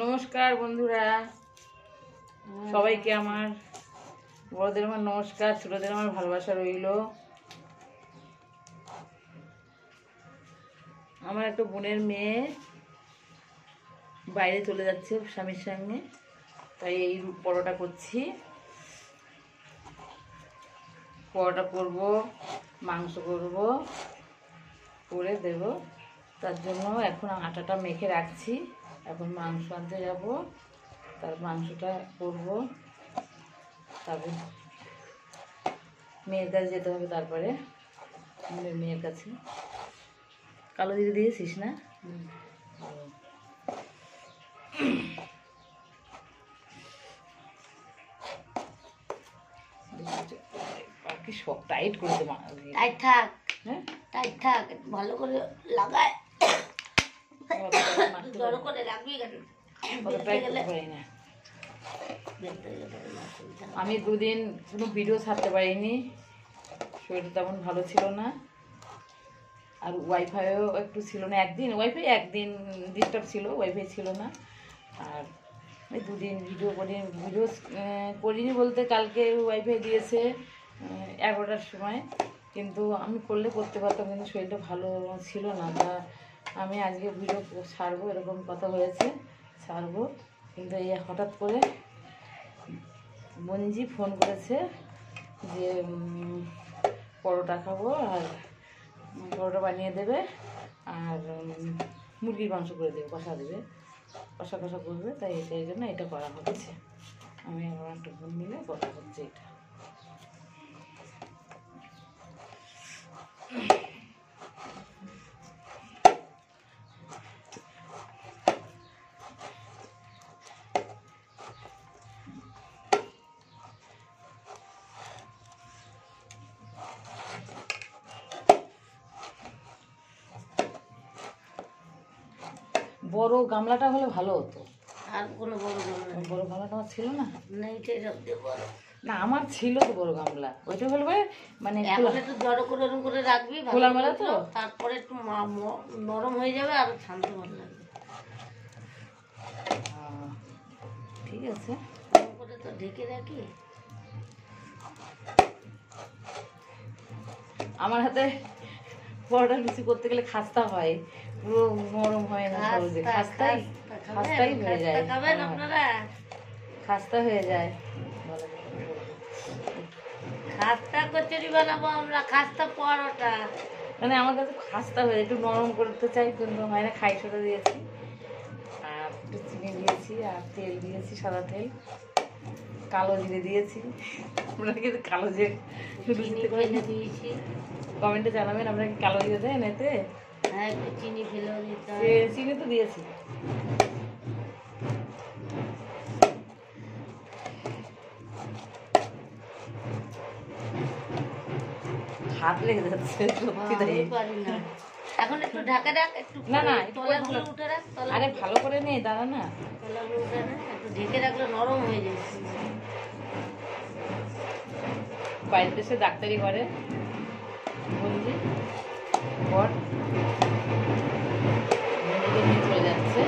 নমস্কার বন্ধুরা, সবাইকে আমার বড়দের আমার নমস্কার, ছোটদের আমার ভালোবাসা রইল। আমার একটা বোনের মেয়ে বাইরে চলে যাচ্ছে স্বামীর সঙ্গে, তাই এই পরোটা করছি। পরোটা করব, মাংস করব, করে দেব। তার জন্য এখন আটাটা মেখে রাখছি। এখন মাংস আনতে যাব, তার মাংসটা করব, তারপর মেয়ের কাছে যেতে হবে। তারপরে মেয়ের কাছে কালো জিরে দিয়েছিস না? কি সব টাইট করে দে, টাইট থাক, হ্যাঁ টাইট থাক, ভালো করে লাগায়, জড়ো করে রাখবি। আমি দুদিন কোনো ভিডিও ছাড়তে পারিনি, শরীরটা তেমন ভালো ছিল না, আর ওয়াইফাইও একটু ছিল না। ওয়াইফাই একদিন ডিস্টার্ব ছিল, ওয়াইফাই ছিল না। আর এই দুদিন ভিডিও করিনি বলতে, কালকে ওয়াইফাই দিয়েছে 11টার সময়, কিন্তু আমি করতে পারতাম, কিন্তু শরীরটা ভালো ছিল না। তা আমি আজকে ভিডিও ছাড়বো, এরকম কথা হয়েছে, ছাড়বো। কিন্তু এই হঠাৎ করে মঞ্জি ফোন করেছে যে পরোটা খাবো, আর পরোটা বানিয়ে দেবে, আর মুরগির মাংস করে দেবে, কষা দেবে, কষা করবে। তাই এই জন্য এটা করা হচ্ছে। আমি আমার একটা বোন মিলে কথা হচ্ছে এটা। বড় গামলাটা হলে ভালো হতো। আর কোনো বড় গামলাটা আমার ছিল না, না আমার ছিল তো বড় গামলা। ওইটা হলে মানে একটু জড়ো করে ওরকম করে রাখবি, খোলা মেলা তো, তারপরে একটু নরম হয়ে যাবে আর শান্ত ভালো লাগবে। ঠিক আছে, করে তো ঢেকে রাখি। আমার হাতে পরোটা লুচি করতে গেলে খাস্তা হয়, পুরো নরম হয় না সহজে। খাস্তাই হয়ে যায়, খাস্তা হয়ে যায়। খাস্তা কচুরি বানাবো আমরা, খাস্তা পরোটা। মানে আমার কাছে খাস্তা হয়ে যায়, একটু নরম করতে চাই, কিন্তু হয় না। খাই সোডা দিয়েছি, আর একটু চিনি দিয়েছি, আর তেল দিয়েছি, সাদা তেল, কালো জিরে দিয়েছি। আমরা কিন্তু কালো জিরে দিয়েছি। কমেন্টে জানাবেন আপনারা কি কালো জিরে দেন এতে? হ্যাঁ, একটু চিনি ফেলেও দিতে হয়। চিনি তো দিয়েছি। হাত লেগে যাচ্ছে সত্যি, তাই পারি না। এখন একটু ঢাকা রাখ, একটু না তলাগুলো উঠে রাখ, আরে ভালো করে নে, দাঁড়া না, তলাগুলো উঠে রাখ, একটু ঢেকে রাখলে নরম হয়ে যায়। বাইরের দেশে ডাক্তারি করে বন্ধু বর নিয়ে চলে যাচ্ছে।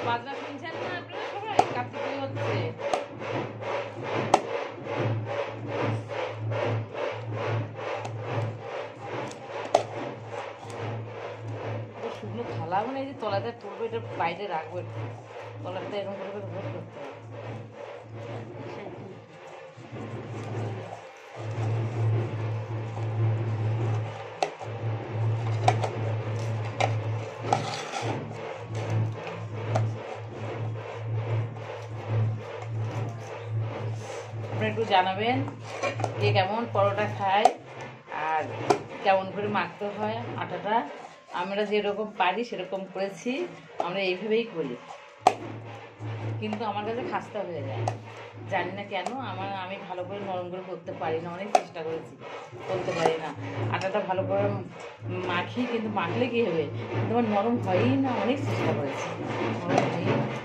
বাজনা শুনছেন না আপনারা সবাই? কার্তিক পুজো হচ্ছে। শুকনো থালা, মানে এই যে তলাতে তুলবো, এটা বাইরে রাখবো, একটু তলাতে এরকম করে ভোট করতে হবে। আপনারা একটু জানাবেন কে কেমন পরোটা খায়, আর কেমন করে মাখতে হয় আটাটা। আমরা যেরকম পারি সেরকম করেছি, আমরা এইভাবেই করি, কিন্তু আমার কাছে খাস্তা হয়ে যায়, জানি না কেন। আমি ভালো করে নরম করে করতে পারি না, অনেক চেষ্টা করেছি, করতে পারি না। আটাটা ভালো করে মাখি, কিন্তু মাখলে কী হবে, কিন্তু আমার নরম হয়ই না, অনেক চেষ্টা করেছি, নরম হয়ই না।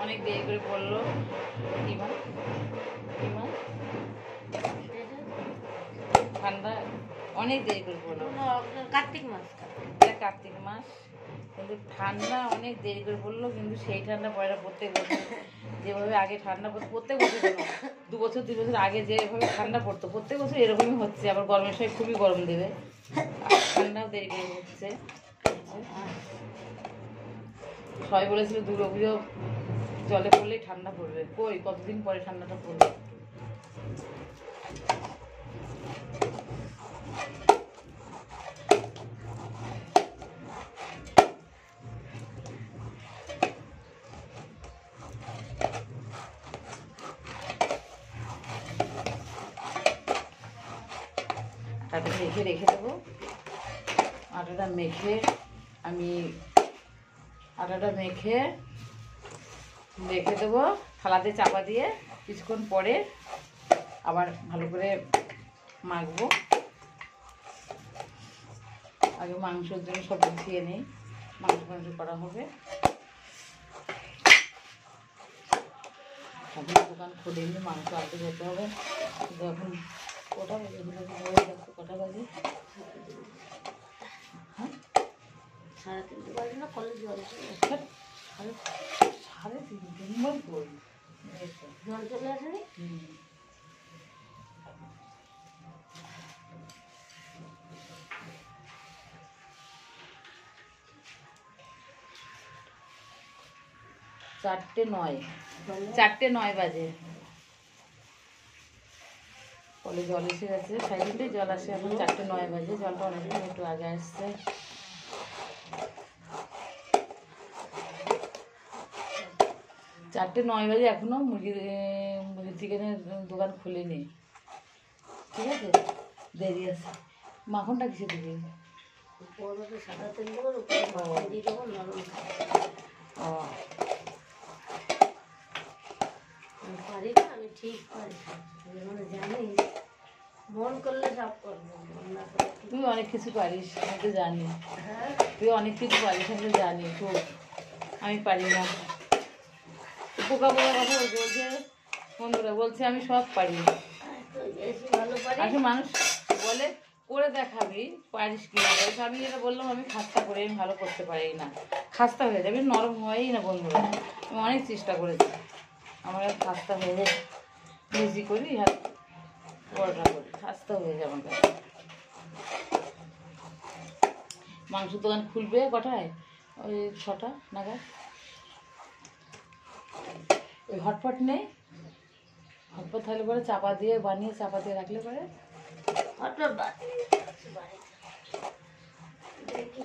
অনেক দেরি করে পড়লো। কিমা কিমা ঠান্ডা অনেক দেরি করে পড়লো। কার্তিক মাস, এটা কার্তিক মাস, কিন্তু ঠান্ডা অনেক দেরি করে পড়লো। কিন্তু সেই ঠান্ডা পড়ে না প্রত্যেক বছর যেভাবে আগে ঠান্ডা পড়তো, প্রত্যেক বছর কেন 2 বছর 3 বছর আগে যেভাবে ঠান্ডা পড়তো প্রত্যেক বছর এরকমই হচ্ছে। আবার গরমের সময় খুবই গরম দেবে, আর ঠান্ডাও দেরি করে হচ্ছে। সবাই বলেছিল দুর্গাপুজো জলে পড়লেই ঠান্ডা পড়বে, কই কতদিন পরে ঠান্ডাটা পড়বে। আটাটা মেখে রেখে দেবো। আটাটা মেখে আমি আটাটা মেখে রেখে দেবো থালাতে চাপা দিয়ে। কিছুক্ষণ পরে আবার ভালো করে মাখবো। আগে মাংসের জন্য সব গুছিয়ে নিই, মাংস করা হবে। দোকান খুলে নিয়ে মাংস আনতে যেতে হবে। এখন কটা বাজে? কটা বাজে? হ্যাঁ 3:30 বাজে না? কলেজ জল সাড়ে 3 বই জল চলে আসেনি? চারটে 9 বাজে। কলে জল এসে গেছে, সাইকেলটাই জল আসে এখন। 4:09 বাজে, জলটা অনেকদিন একটু আগে আসছে। চারটে 9 বাজে, এখনো মুরগির চিকেনের দোকান খুলেনি। ঠিক আছে, দেরি আছে। মাখনটা কিসে দিবি? সাদা তেল দেবো, দিয়ে দেবো নরম। ও আমি পারি না, আমি ঠিক পারি, মানে জানিস মন করলে সব করবো, মন না করলে তুই অনেক কিছু পারিস, আমি তো জানি। হ্যাঁ তুই অনেক কিছু পারিস, আমি তো জানি। খুব আমি পারি না। পোকা পোকা কথা বলছে বন্ধুরা, বলছে আমি সব পারি। তো বেশি ভালো পারি। আসলে মানুষ বলে করে দেখাবি পারিস কি না পারিস। আমি যেটা বললাম, আমি খাস্তা করে আমি ভালো করতে পারি না, খাস্তা হয়ে যাবে, নরম হয়ই না বন্ধুরা। আমি অনেক চেষ্টা করেছি, আমার আর খাস্তা হয়ে যায়। বেশি করি আর পরোটা করি, খাস্তা হয়ে যায় আমার কাছে। মাংসের দোকান খুলবে কটায়? ওই 6টা নাগাদ। ওই হটপট নেই, হটপট থাকলে পরে চাপা দিয়ে বানিয়ে চাপা দিয়ে রাখলে পরে হঠাৎ দেখি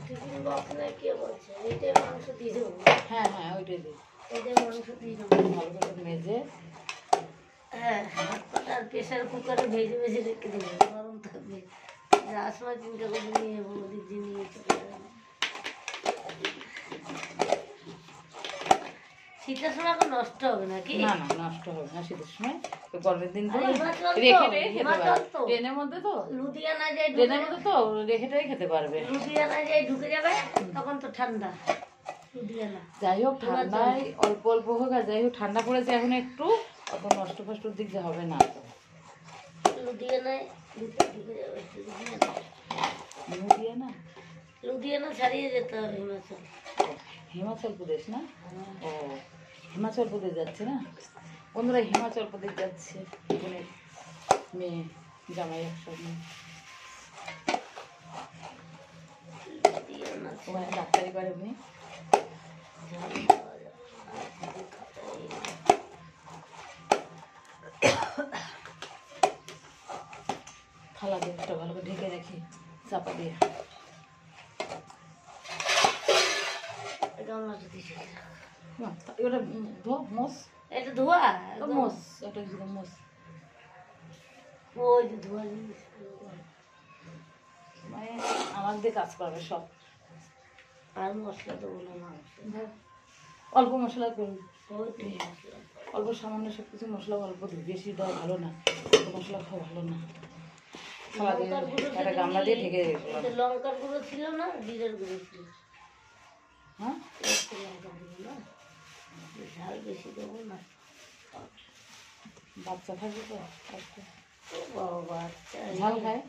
টিফিন বক্স না কে বলছে এইটাই মাংস দিয়ে দেবো। হ্যাঁ হ্যাঁ ওইটাই দিই। এইটাই মাংস দিয়ে দেবো ভালো করে মেজে। হ্যাঁ, আর প্রেশার কুকারে ভেজে ভেজে রেখে দেবো, গরম থাকবে। যাওয়ার সময় চিন্তা করে নিয়ে যাবো, ওদিক দিয়ে নিয়ে চলে যাবো। শীতের সময় এখন নষ্ট হবে নাকি? না না নষ্ট হবে না শীতের সময়, তো গরমের দিন তো আর হিমাচল তো, রেখে রেখে খেতে হিমাচল পারবে। তো। ট্রেনের মধ্যে তো লুধিয়ানা যাই ট্রেনের মধ্যে তো রেখে টেখে খেতে পারবে। লুধিয়ানা যাই ঢুকে যাবে, তখন তো ঠান্ডা। লুধিয়ানা যাই হোক ঠান্ডায় অল্প অল্প হোক, আর যাই হোক ঠান্ডা পড়েছে এখন একটু, অত নষ্ট ফষ্টর দিক দিয়ে হবে না তো। লুধিয়ানায় ঢুকে যাবে। লুধিয়ানা লুধিয়ানা ছাড়িয়ে যেতে হবে হিমাচল। হিমাচল প্রদেশ না? ও হিমাচল প্রদেশ যাচ্ছে না বন্ধুরা, হিমাচল প্রদেশ যাচ্ছে বোনের মেয়ে জামাই একসঙ্গে। ওখানে ডাক্তারি করে উনি। থালা দিয়ে একটা ভালো করে ঢেকে রাখি চাপা দিয়ে। এবার ধো মোস, এটা ধোয়া মোস একটা মোস। ওই যে ধোয়া জিনিস মানে আমার দিয়ে কাজ করবে সব। আর মশলা দেবো না, মাংস অল্প মশলা করুন, ওইটাই মশলা। অল্প সামান্য সব কিছু মশলা অল্প দিই, বেশি দেওয়া ভালো না, অল্প মশলা খাওয়া ভালো না। থালা দিয়ে একটা গামলা দিয়ে ঢেকে রেখে লঙ্কার গুঁড়ো ছিল না, জিরের গুঁড়ো ছিল। ঝাল বেশি দেবো না। বাচ্চা থাকবে তো আচ্ছা। ও বাবা, বাচ্চা ঝাল খায়।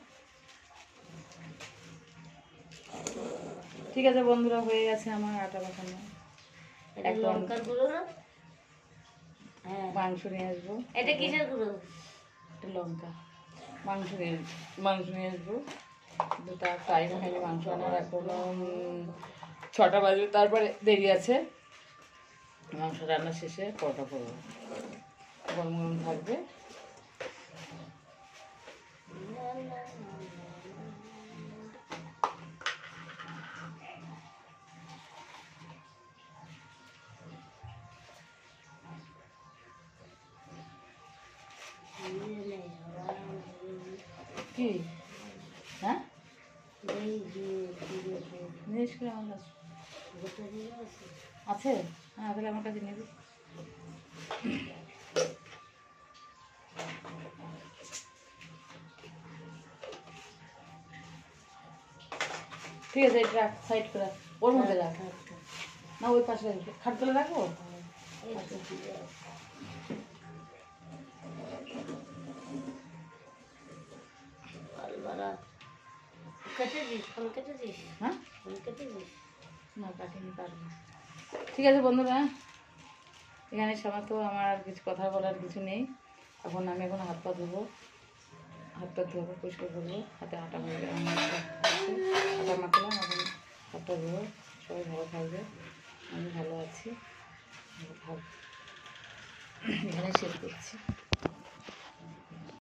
ঠিক আছে বন্ধুরা, হয়ে গেছে আমার আটা মাখানো। এটা এখন লঙ্কার গুঁড়ো না? হ্যাঁ। মাংস নিয়ে আসবো। এটা কিসের গুঁড়ো? একটা লঙ্কা। মাংস নিয়ে আসবো। দুটা টাইম হয়নি মাংস আনার, এখনো 6টা বাজবে, তারপরে দেরি আছে। মাংস রান্না শেষে পরোটা করবো, গরম গরম থাকবে। কি হ্যাঁ জিনিস করে আমার কাছে আছে? হ্যাঁ তাহলে আমার কাছে নেবে। ঠিক আছে, এটা সাইড করে ওর মধ্যে রাখ। না ওই পাশে রাখবো, খাটতলে রাখবো। কেটেছিস? ফোন কেটেছিস? হ্যাঁ ফোন কেটেছিস? না কাটিনি, কাটবো। ঠিক আছে বন্ধুরা, এখানে সমাপ্ত। আমার আর কিছু কথা বলার কিছু নেই। এখন আমি হাত পা ধোবো, হাত পা ধোবো, পরিষ্কার করবো। হাতে আটা হয়ে গেলে আটা মাখলাম, এখন হাত পা ধোবো। সবাই ভালো থাকবে, আমি ভালো আছি, ভালো থাকবে। এখানে শেষ করছি।